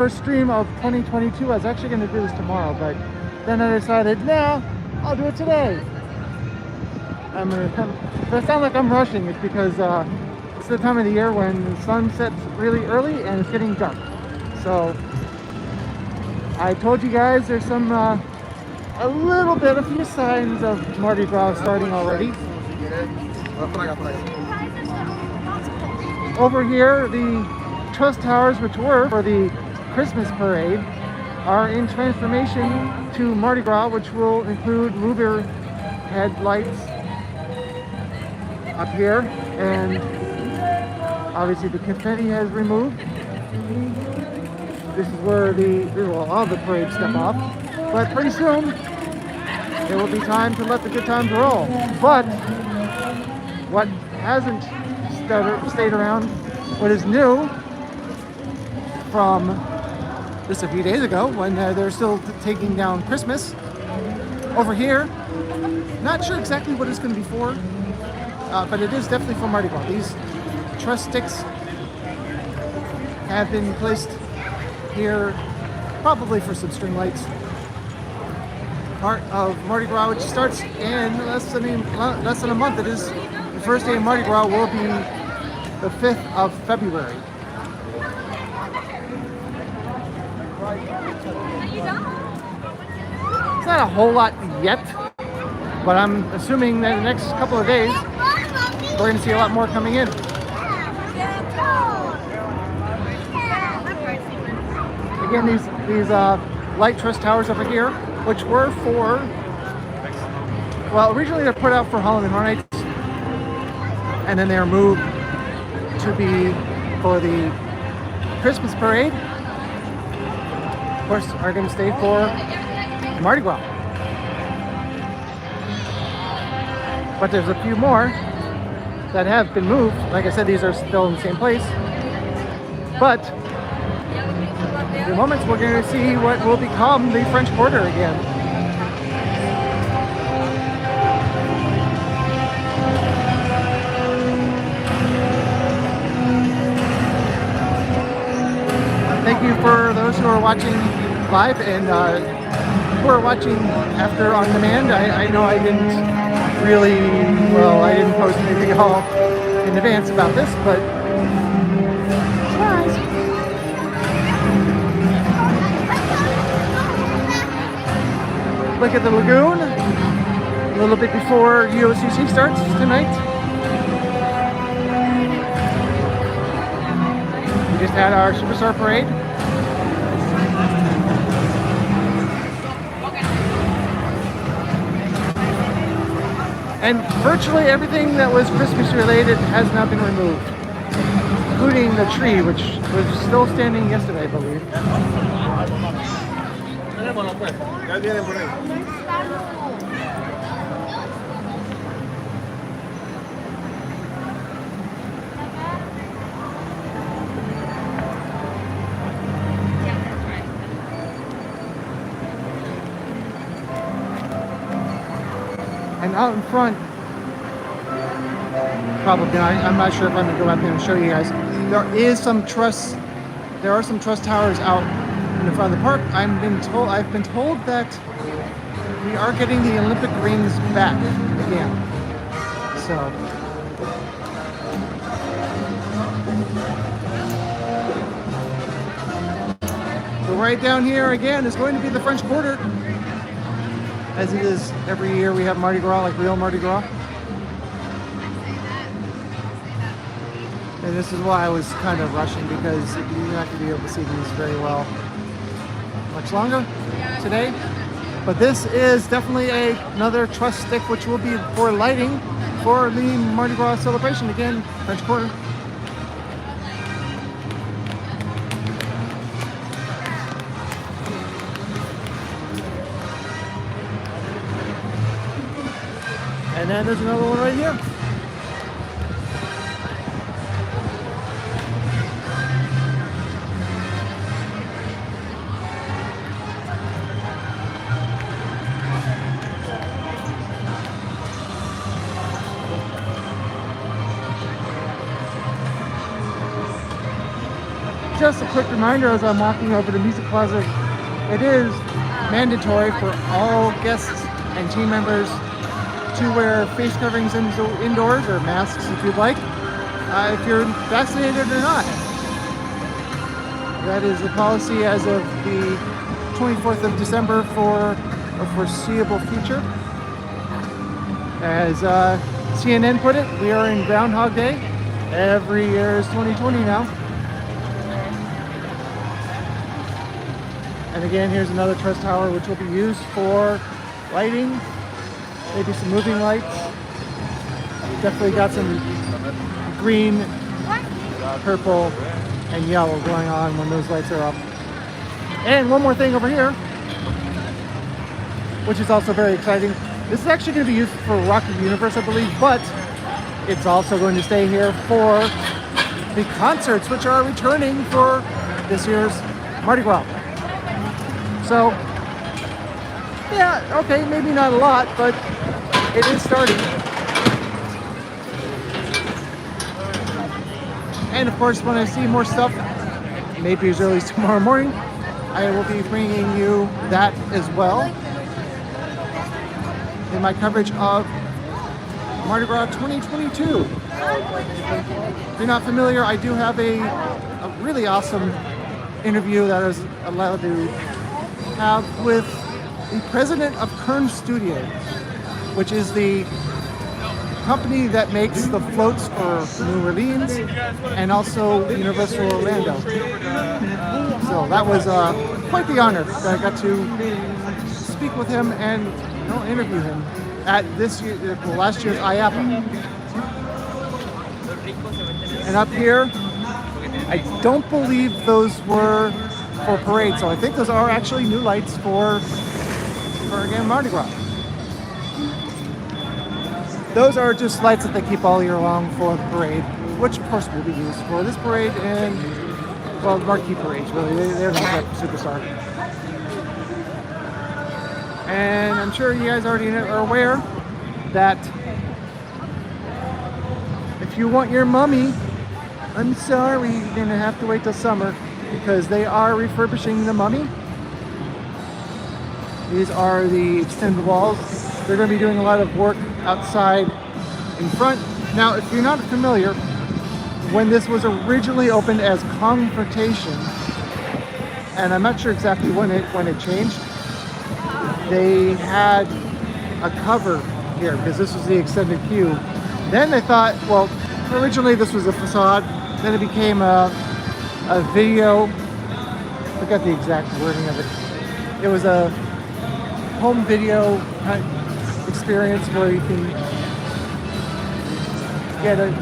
First stream of 2022. I was actually going to do this tomorrow, but then I decided, nah, I'll do it today. If I sound like I'm rushing, it's because it's the time of the year when the sun sets really early and it's getting dark. So I told you guys there's some a few signs of Mardi Gras starting already. Over here, the truss towers, which were for the Christmas parade, are in transformation to Mardi Gras, which will include louver headlights up here, and obviously the confetti has removed. This is where all the parades step off, but pretty soon it will be time to let the good times roll. But what hasn't stayed around, what is new from just a few days ago when they're still taking down Christmas, over here, not sure exactly what it's going to be for, but it is definitely for Mardi Gras. These truss sticks have been placed here probably for some string lights. Part of Mardi Gras, which starts in less than a month. It is the first day of Mardi Gras will be the 5th of February. It's not a whole lot yet, but I'm assuming that in the next couple of days we're going to see a lot more coming in. Again, these light truss towers over here, which were for, well, originally they're put out for Halloween Horror Nights, and then they are moved to be for the Christmas parade. Of course, are going to stay for Mardi Gras. But there's a few more that have been moved. Like I said, these are still in the same place. But in a few moments, we're going to see what will become the French Quarter again. Thank you for those who are watching live and who are watching after on demand. I know I didn't post anything at all in advance about this, but surprise! Look at the lagoon a little bit before UOCC starts tonight. We just had our Superstar Parade. And virtually everything that was Christmas related has now been removed, including the tree, which was still standing yesterday, I believe. And out in front, probably I'm not sure if I'm going to go out there and show you guys. There are some truss towers out in the front of the park. I've been told that we are getting the Olympic rings back again. So right down here again is going to be the French Quarter. As it is every year, we have Mardi Gras, like real Mardi Gras. And this is why I was kind of rushing, because you're not going to be able to see these very well much longer today. But this is definitely another truss stick, which will be for lighting for the Mardi Gras celebration. Again, French Quarter. And then there's another one right here. just a quick reminder as I'm walking over to Music Plaza, it is mandatory for all guests and team members to wear face coverings indoors, or masks if you'd like, if you're vaccinated or not. That is the policy as of the 24th of December for a foreseeable future. As CNN put it, we are in Groundhog Day. Every year is 2020 now. And again, here's another truss tower which will be used for lighting, maybe some moving lights. Definitely got some green, purple, and yellow going on when those lights are up. And one more thing over here, which is also very exciting. This is actually going to be used for Rocket Universe, I believe, but it's also going to stay here for the concerts, which are returning for this year's Mardi Gras. So, yeah, okay, maybe not a lot, but it is starting. And of course, when I see more stuff, maybe as early as tomorrow morning, I will be bringing you that as well in my coverage of Mardi Gras 2022. If you're not familiar, I do have a really awesome interview that I was allowed to have with the president of Kern Studios, which is the company that makes the floats for New Orleans and also Universal Orlando. So that was quite the honor that I got to speak with him and interview him at last year's IAPA. And up here, I don't believe those were for parade, so I think those are actually new lights for again Mardi Gras. Those are just lights that they keep all year long for the parade, which of course will be used for this parade and, well, marquee parades, really. They're not that superstar. And I'm sure you guys already are aware that if you want your mummy, I'm sorry, you're going to have to wait till summer because they are refurbishing the mummy. These are the extended walls. They're going to be doing a lot of work outside in front. Now, if you're not familiar, when this was originally opened as Confrontation, and I'm not sure exactly when it changed, they had a cover here because this was the extended queue. Then they thought, well, originally this was a facade, then it became a video, I forgot the exact wording of it. It was a home video experience where you can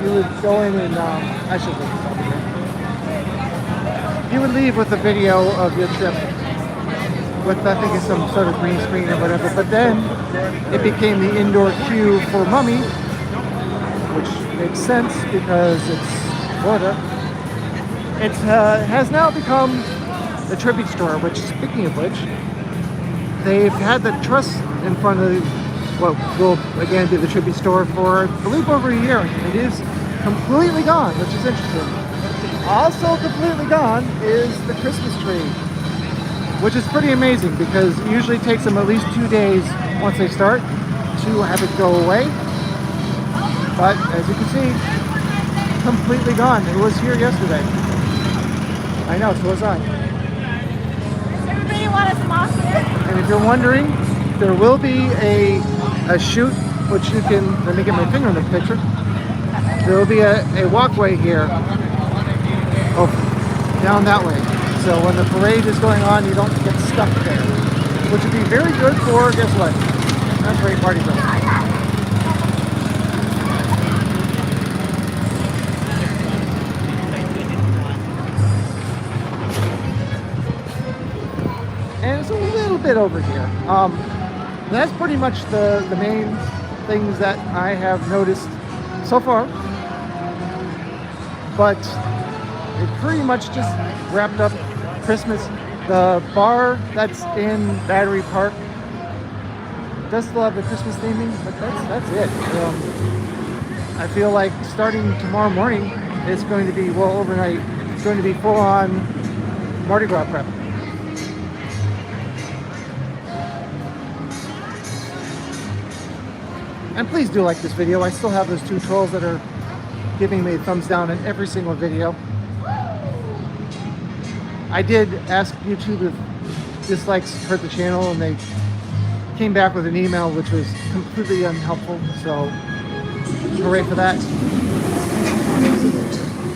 you would go in and I should look this up here. You would leave with a video of your trip with, I think it's some sort of green screen or whatever, but then it became the indoor queue for Mummy, which makes sense because it's Florida. It has now become the tribute store, which, speaking of which, they've had the truss in front of what will again be the tribute store for, I believe, over a year. It is completely gone, which is interesting. Also completely gone is the Christmas tree, which is pretty amazing because it usually takes them at least 2 days once they start to have it go away. But as you can see, completely gone. It was here yesterday. I know, so was I. Does everybody want a small here? And if you're wondering, there will be a chute, which you can, let me get my finger in the picture. There will be a walkway here, down that way. So when the parade is going on, you don't get stuck there, which would be very good for, guess what? That's great Mardi Gras. And it's a little bit over here. That's pretty much the main things that I have noticed so far. But it pretty much just wrapped up Christmas. The bar that's in Battery Park does still have the Christmas theming, but that's it. I feel like starting tomorrow morning, it's going to be, well, overnight, It's going to be full on Mardi Gras prep. And please do like this video. I still have those 2 trolls that are giving me a thumbs down in every single video. I did ask YouTube if dislikes hurt the channel, and they came back with an email which was completely unhelpful, so hooray for that.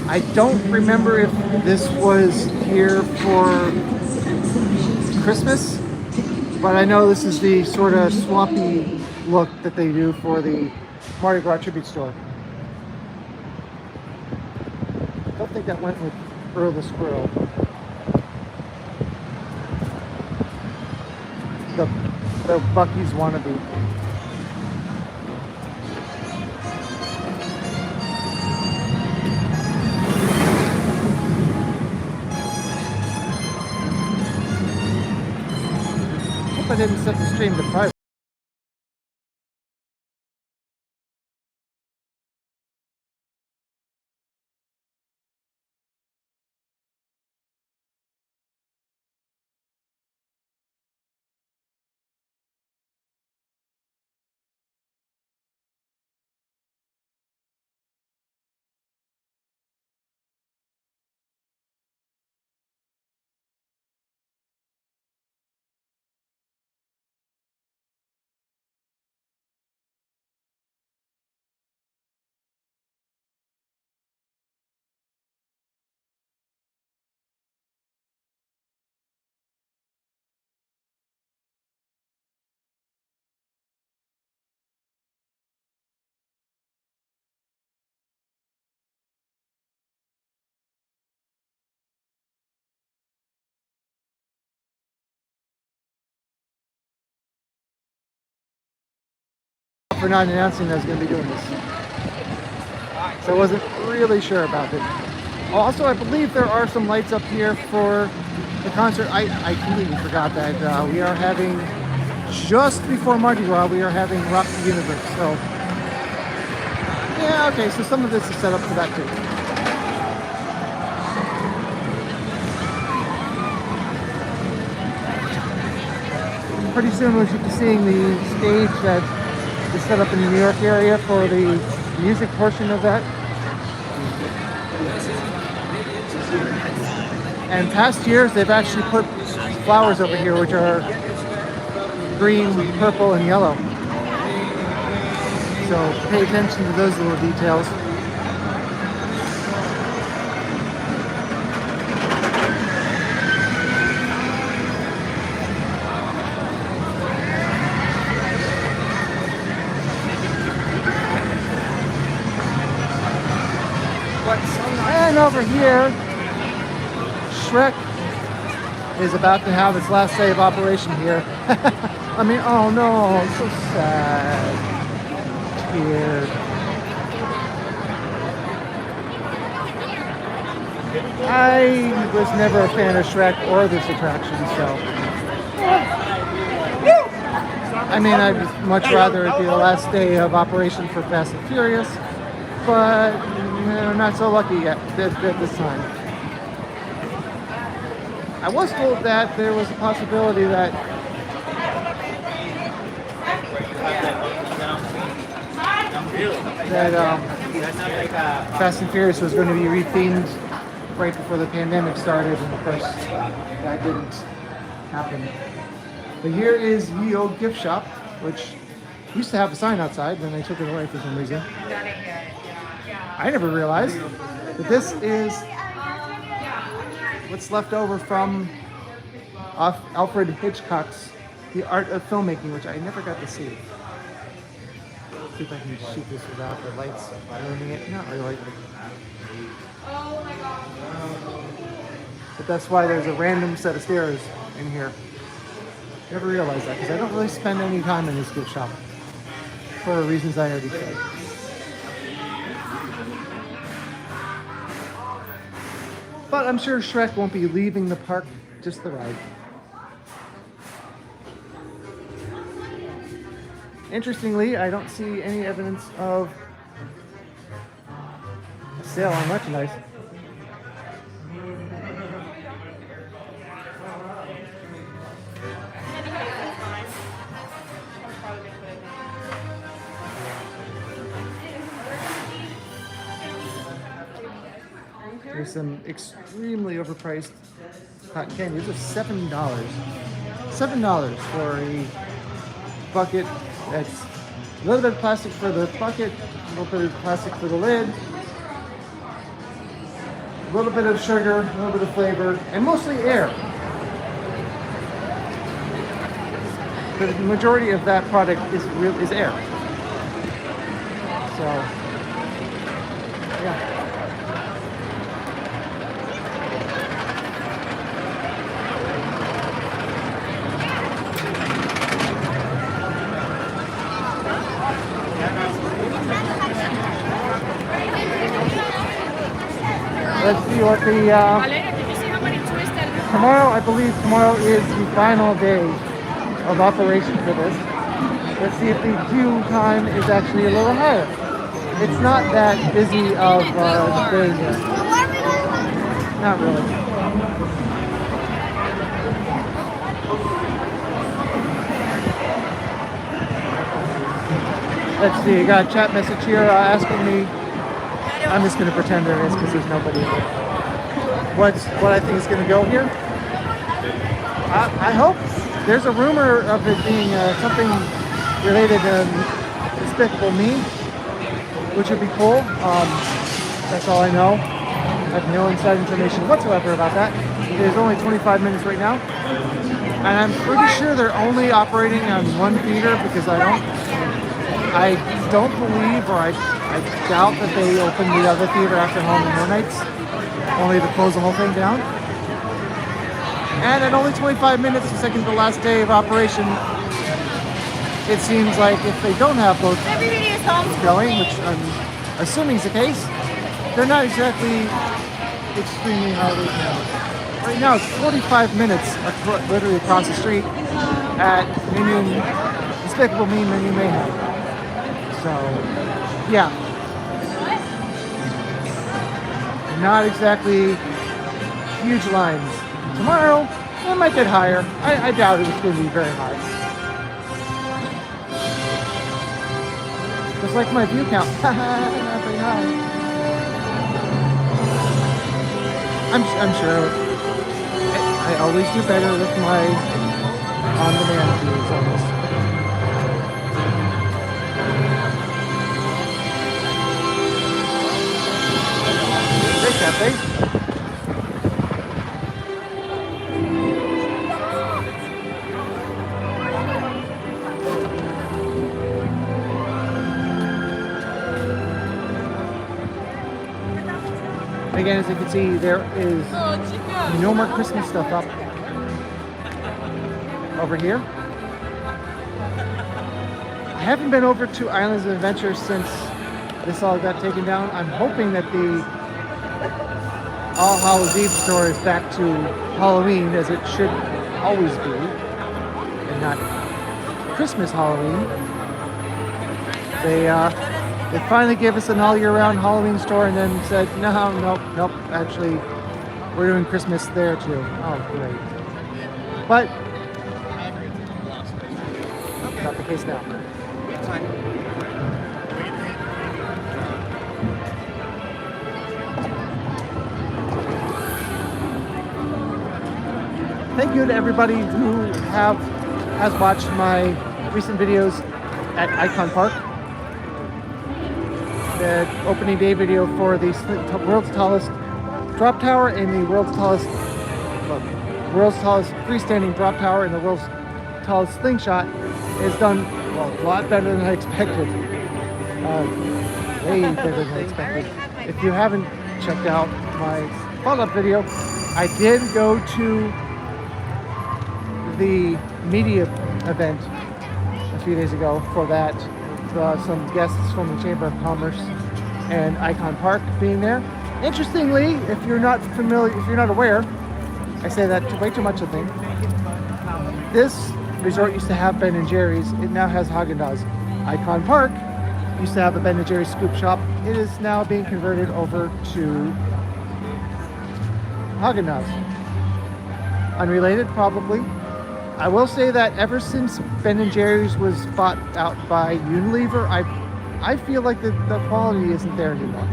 I don't remember if this was here for Christmas, but I know this is the sort of swampy look that they do for the Mardi Gras tribute store. I don't think that went with Earl the Squirrel. The Bucky's wannabe. Hope I didn't set the stream to private. For not announcing I was going to be doing this. So I wasn't really sure about it. Also, I believe there are some lights up here for the concert. I completely forgot that we are having, just before Mardi Gras, we are having Rock the Universe. So, yeah, okay, so some of this is set up for that too. Pretty soon we should be seeing the stage that is set up in the New York area for the music portion of that. And past years they've actually put flowers over here which are green, purple, and yellow. So pay attention to those little details. And over here, Shrek is about to have its last day of operation here. I mean, oh no, so sad. Tears. I was never a fan of Shrek or this attraction, so. I mean, I'd much rather it be the last day of operation for Fast and Furious, but I'm not so lucky yet this time. I was told that there was a possibility that Fast and Furious was going to be rethemed right before the pandemic started, and of course that didn't happen. But here is Ye Old Gift Shop, which used to have a sign outside, then they took it away for some reason. I never realized that this is what's left over from Alfred Hitchcock's The Art of Filmmaking, which I never got to see. Let's see if I can shoot this without the lights ruining it. Not really. Oh my gosh. But that's why there's a random set of stairs in here. Never realized that, because I don't really spend any time in this gift shop for reasons I already said. But I'm sure Shrek won't be leaving the park, just the ride. Interestingly, I don't see any evidence of a sale on merchandise. is some extremely overpriced cotton candy. These are $7. $7 for a bucket that's a little bit of plastic for the bucket, a little bit of plastic for the lid, a little bit of sugar, a little bit of flavor, and mostly air. The majority of that product is air. So, yeah. Let's see what the Valeria, did you see how many twists tomorrow. I believe tomorrow is the final day of operation for this. Let's see if the queue time is actually a little higher. It's not that busy of day here. Not really. Let's see, I got a chat message here asking me. I'm just going to pretend there is because there's nobody. What I think is going to go here? I hope. There's a rumor of it being something related to Despicable Me, which would be cool. That's all I know. I have no inside information whatsoever about that. There's only 25 minutes right now. And I'm pretty sure they're only operating on one feeder because I don't believe, or I doubt that they open the other theater after Halloween Horror Nights, only to close the whole thing down. And at only 25 minutes, the second to last day of operation, it seems like if they don't have both going, which I'm assuming is the case, they're not exactly extremely highly known. Right now, it's 45 minutes literally across the street at Minion, Despicable Me Minion Mayhem. So, yeah. Not exactly huge lines. Tomorrow, it might get higher. I doubt it's going to be very high. Just like my view count. Not very high. I'm sure. I always do better with my on-demand views on this. Hey, Cafe. Again, as you can see, there is no more Christmas stuff up over here. I haven't been over to Islands of Adventure since this all got taken down. I'm hoping that the All Hallows Eve store is back to Halloween, as it should always be, and not Christmas Halloween. They finally gave us an all-year-round Halloween store and then said, nope, actually, we're doing Christmas there too. Oh, great. But, not the case now. Thank you to everybody who has watched my recent videos at Icon Park. The opening day video for the world's tallest drop tower and the world's tallest freestanding drop tower and the world's tallest slingshot is done a lot better than I expected. Way better than I expected. If you haven't checked out my follow-up video, I did go to the media event a few days ago for that. Some guests from the Chamber of Commerce and Icon Park being there. Interestingly, if you're not aware, I say that way too much, I think. This resort used to have Ben & Jerry's. It now has Haagen-Dazs. Icon Park used to have a Ben & Jerry's scoop shop. It is now being converted over to Haagen-Dazs. Unrelated, probably. I will say that ever since Ben & Jerry's was bought out by Unilever, I feel like the quality isn't there anymore.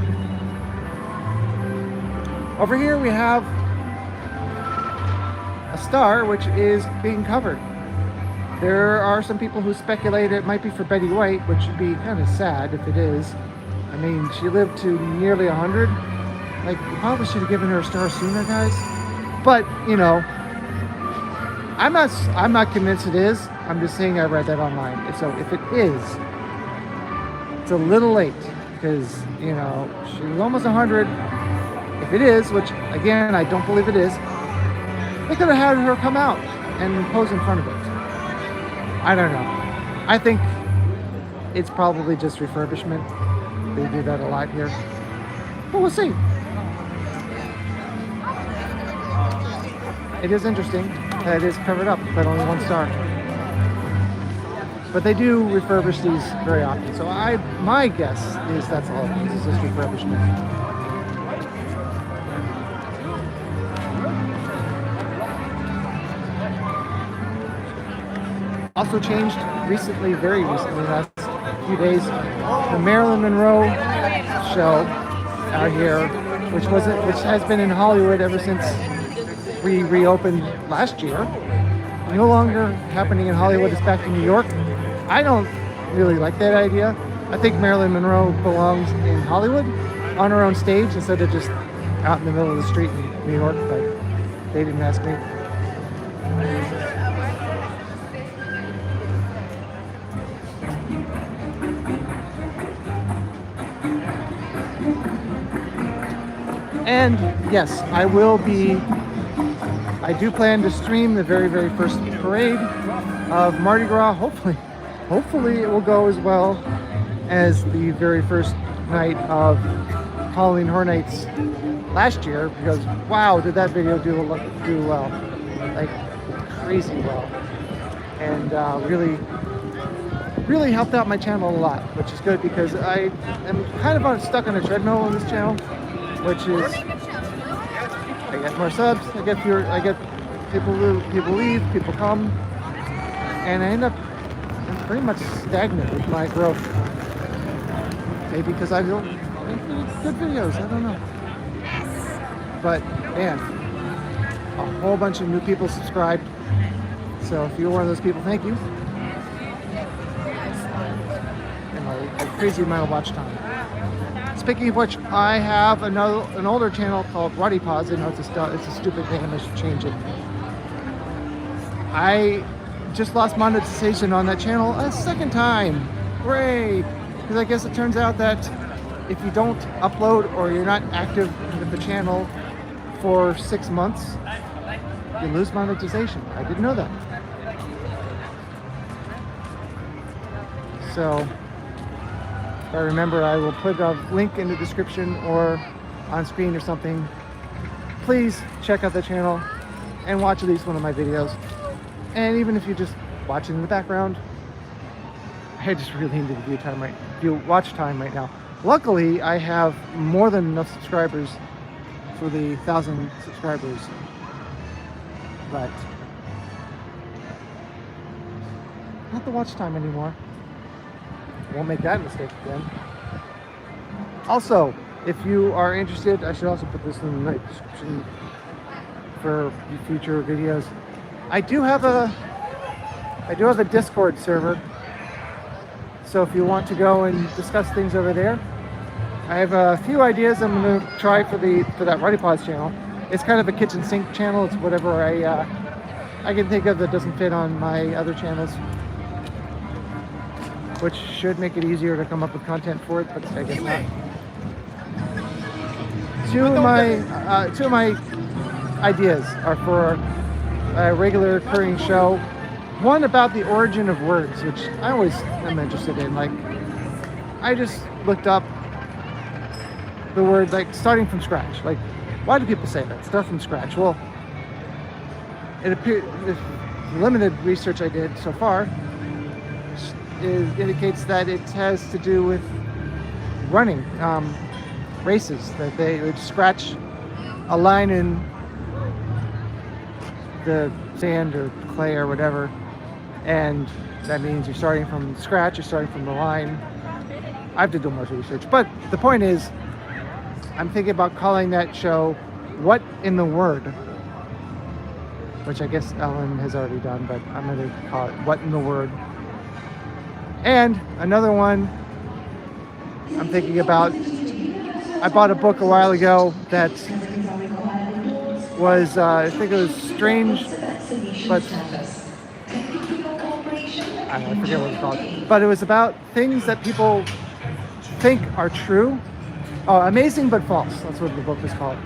Over here we have a star which is being covered. There are some people who speculate it might be for Betty White, which would be kind of sad if it is. I mean, she lived to nearly 100. Like, you probably should have given her a star sooner, guys. But, you know, I'm not convinced it is. I'm just saying I read that online. So if it is, it's a little late because, you know, she was almost 100. If it is, which again, I don't believe it is, they could have had her come out and pose in front of it. I don't know. I think it's probably just refurbishment. They do that a lot here. But we'll see. It is interesting that it is covered up, but only 1 star. But they do refurbish these very often. So my guess is that's all it is. It's just refurbishment. Also changed recently, very recently, last few days, the Marilyn Monroe show out here, which has been in Hollywood ever since we reopened last year. No longer happening in Hollywood, it's back to New York. I don't really like that idea. I think Marilyn Monroe belongs in Hollywood on her own stage instead of just out in the middle of the street in New York, but they didn't ask me. And yes, I do plan to stream the very, very first parade of Mardi Gras. Hopefully it will go as well as the very first night of Halloween Horror Nights last year, because wow, did that video do well, like crazy well, and really helped out my channel a lot, which is good because I am kind of stuck on a treadmill on this channel, which is I get more subs, I get people leave, people come, and I end up pretty much stagnant with my growth. Maybe because I don't make good videos, I don't know. But man, a whole bunch of new people subscribed. So if you're one of those people, thank you. And a crazy amount of watch time. Speaking of which, I have an older channel called Roddy Paws. I know it's a stupid name, I should change it. I just lost monetization on that channel a second time. Hooray! Because I guess it turns out that if you don't upload or you're not active with the channel for 6 months, you lose monetization. I didn't know that. So if I remember, I will put a link in the description or on screen or something. Please check out the channel and watch at least one of my videos. And even if you just watch it in the background, I just really need the watch time right now. Luckily, I have more than enough subscribers for the 1,000 subscribers, but not the watch time anymore. Won't make that mistake again. Also, if you are interested, I should also put this in the description for future videos. I do have a Discord server, so if you want to go and discuss things over there, I have a few ideas I'm going to try for that Roddy Paws channel. It's kind of a kitchen sink channel. It's whatever I can think of that doesn't fit on my other channels, which should make it easier to come up with content for it, but I guess not. Two of my ideas are for a regular recurring show. One about the origin of words, which I always am interested in. Like, I just looked up the word, like, starting from scratch. Like, why do people say that? Start from scratch. Well, it appears, the limited research I did so far, it indicates that it has to do with running races, that they would scratch a line in the sand or clay or whatever, and that means you're starting from scratch, you're starting from the line. I have to do more research, but the point is, I'm thinking about calling that show What in the Word? Which I guess Ellen has already done, but I'm going to call it What in the Word. And another one I'm thinking about, I bought a book a while ago that was, I think it was Strange, but I forget what it's called. But it was about things that people think are true. Oh, Amazing but False. That's what the book was called.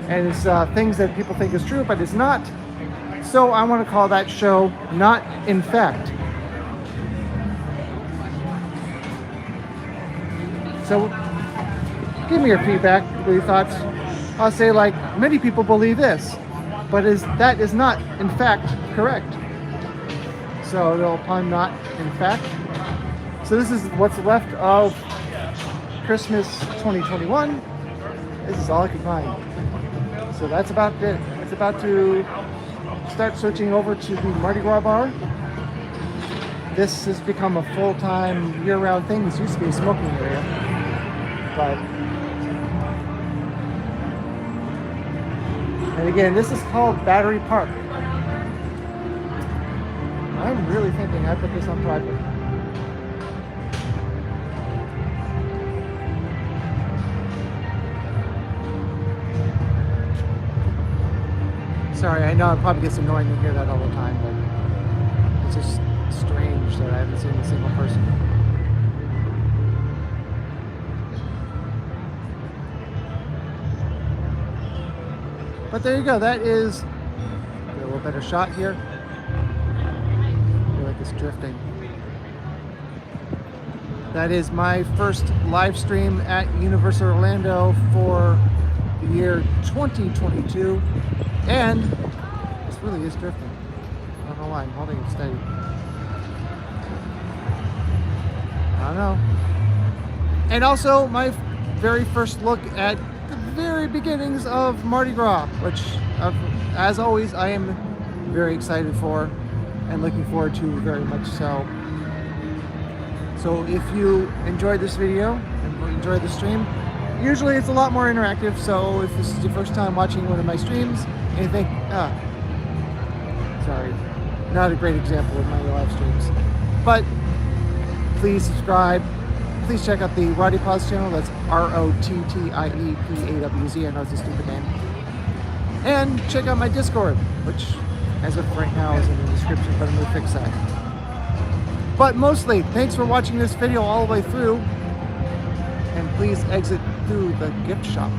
And it's things that people think is true, but it's not. So I want to call that show Not in Fact. So give me your feedback, your thoughts. I'll say, like, many people believe this, but that is not in fact correct. So they'll pun not in fact. So this is what's left of Christmas 2021. This is all I can find. So that's about it. It's about to start switching over to the Mardi Gras bar. This has become a full-time, year-round thing. This used to be a smoking area, but and again, this is called Battery Park. I'm really thinking I put this on private. Sorry, I know it probably gets annoying to hear that all the time, but it's just strange that I haven't seen a single person. But there you go. That is a little better shot here. I feel like it's drifting. That is my first live stream at Universal Orlando for the year 2022. And this really is drifting. I don't know why. I'm holding it steady. I don't know. And also my very first look at the very beginnings of Mardi Gras, which, as always, I am very excited for and looking forward to very much so. So if you enjoyed this video and enjoyed the stream, usually it's a lot more interactive. So if this is your first time watching one of my streams and you think, sorry, not a great example of my live streams, but please subscribe. Please check out the Roddy Paz channel. That's ROTTIEPAWZ. I know it's a stupid name. And check out my Discord, which as of right now is in the description, but I'm going to fix that. But mostly, thanks for watching this video all the way through. And please exit through the gift shop.